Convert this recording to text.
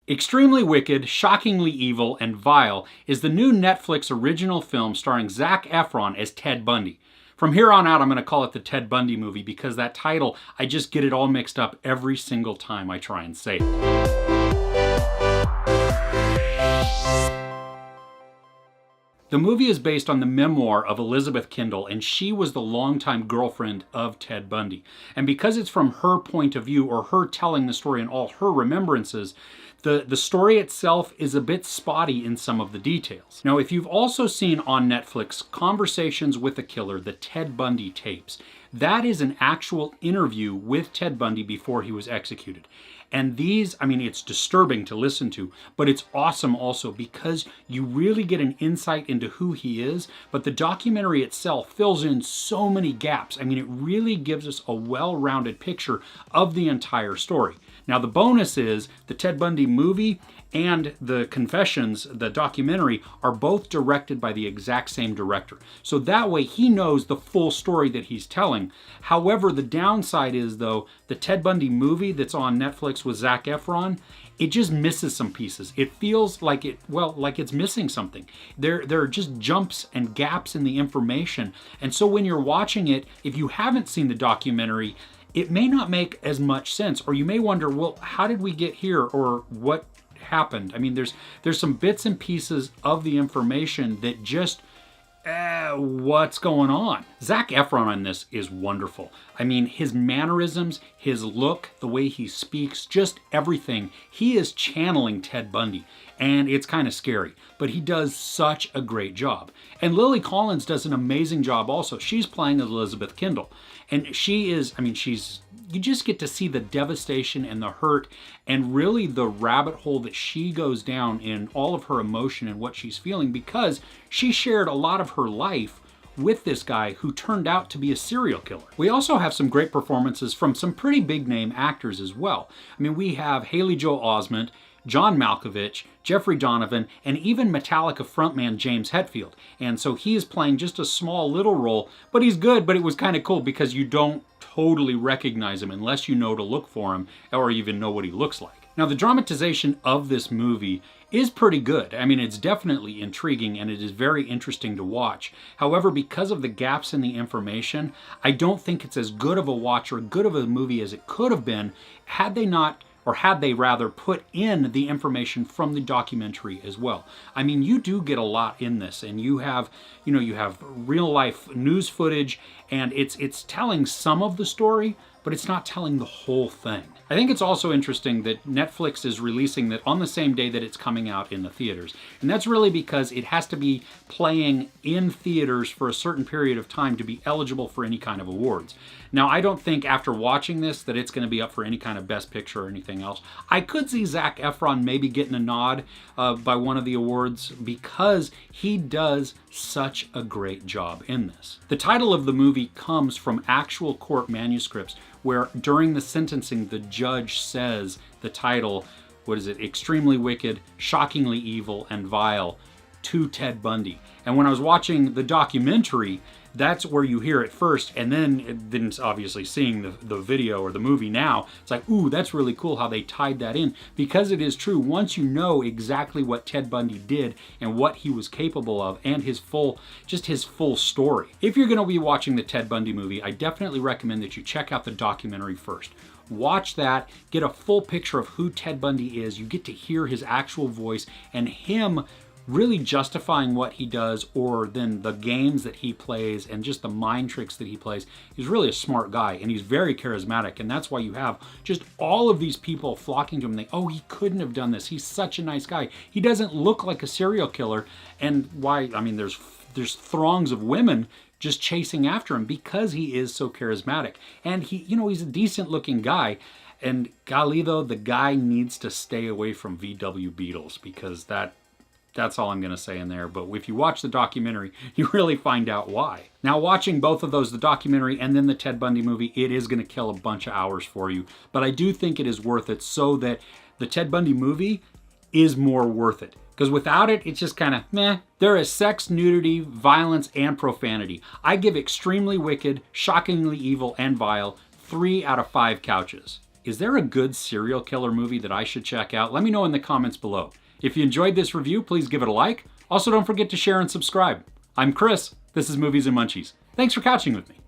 Extremely Wicked, Shockingly Evil, and Vile is the new Netflix original film starring Zac Efron as Ted Bundy. From here on out, I'm going to call it the Ted Bundy movie because that title, I just get it all mixed up every single time I try and say it. The movie is based on the memoir of Elizabeth Kendall, and she was the longtime girlfriend of Ted Bundy. And because it's from her point of view, or her telling the story and all her remembrances, the story itself is a bit spotty in some of the details. Now, if you've also seen on Netflix Conversations with a Killer, the Ted Bundy tapes, that is an actual interview with Ted Bundy before he was executed. And these, I mean, it's disturbing to listen to, but it's awesome also because you really get an insight into who he is, but the documentary itself fills in so many gaps. I mean, it really gives us a well-rounded picture of the entire story. Now, the bonus is the Ted Bundy movie and the Confessions, the documentary, are both directed by the exact same director. So that way he knows the full story that he's telling. However, the downside is, though, the Ted Bundy movie that's on Netflix with Zac Efron, it just misses some pieces. It feels like it's missing something. There are just jumps and gaps in the information. And so when you're watching it, if you haven't seen the documentary, it may not make as much sense, or you may wonder, well, how did we get here, or what happened? I mean, there's some bits and pieces of the information that just, what's going on? Zac Efron on this is wonderful. I mean, his mannerisms, his look, the way he speaks, just everything. He is channeling Ted Bundy, and it's kind of scary, but he does such a great job. And Lily Collins does an amazing job also. She's playing Elizabeth Kendall, and she is, I mean, you just get to see the devastation and the hurt and really the rabbit hole that she goes down in all of her emotion and what she's feeling, because she shared a lot of her life with this guy who turned out to be a serial killer. We also have some great performances from some pretty big name actors as well. I mean, we have Haley Joel Osment, John Malkovich, Jeffrey Donovan, and even Metallica frontman James Hetfield. And so he is playing just a small little role, but he's good, but it was kind of cool because you don't totally recognize him unless you know to look for him or even know what he looks like. Now, the dramatization of this movie is pretty good. I mean, it's definitely intriguing and it is very interesting to watch. However, because of the gaps in the information, I don't think it's as good of a watch or good of a movie as it could have been had they not, or had they rather, put in the information from the documentary as well. I mean, you do get a lot in this, and you have real life news footage, and it's telling some of the story, but it's not telling the whole thing. I think it's also interesting that Netflix is releasing that on the same day that it's coming out in the theaters. And that's really because it has to be playing in theaters for a certain period of time to be eligible for any kind of awards. Now, I don't think after watching this that it's going to be up for any kind of Best Picture or anything else. I could see Zac Efron maybe getting a nod by one of the awards because he does such a great job in this. The title of the movie comes from actual court manuscripts where during the sentencing the judge says the title, Extremely Wicked, Shockingly Evil, and Vile to Ted Bundy. And when I was watching the documentary, that's where you hear it first, and then obviously seeing the video or the movie now, it's like, ooh, that's really cool how they tied that in, because it is true. Once you know exactly what Ted Bundy did and what he was capable of and his full story. If you're going to be watching the Ted Bundy movie, I definitely recommend that you check out the documentary first. Watch that, get a full picture of who Ted Bundy is. You get to hear his actual voice and him really justifying what he does, or then the games that he plays and just the mind tricks that he plays. He's really a smart guy and he's very charismatic, and that's why you have just all of these people flocking to him. They, oh, he couldn't have done this. He's such a nice guy. He doesn't look like a serial killer. And why, I mean, there's throngs of women just chasing after him because he is so charismatic. And he's a decent looking guy. And golly though, the guy needs to stay away from VW Beetles, because that's all I'm going to say in there. But if you watch the documentary, you really find out why. Now, watching both of those, the documentary and then the Ted Bundy movie, it is going to kill a bunch of hours for you. But I do think it is worth it, so that the Ted Bundy movie is more worth it. Because without it, it's just kind of meh. There is sex, nudity, violence, and profanity. I give Extremely Wicked, Shockingly Evil, and Vile 3 out of 5 couches. Is there a good serial killer movie that I should check out? Let me know in the comments below. If you enjoyed this review, please give it a like. Also, don't forget to share and subscribe. I'm Chris. This is Movies and Munchies. Thanks for couching with me.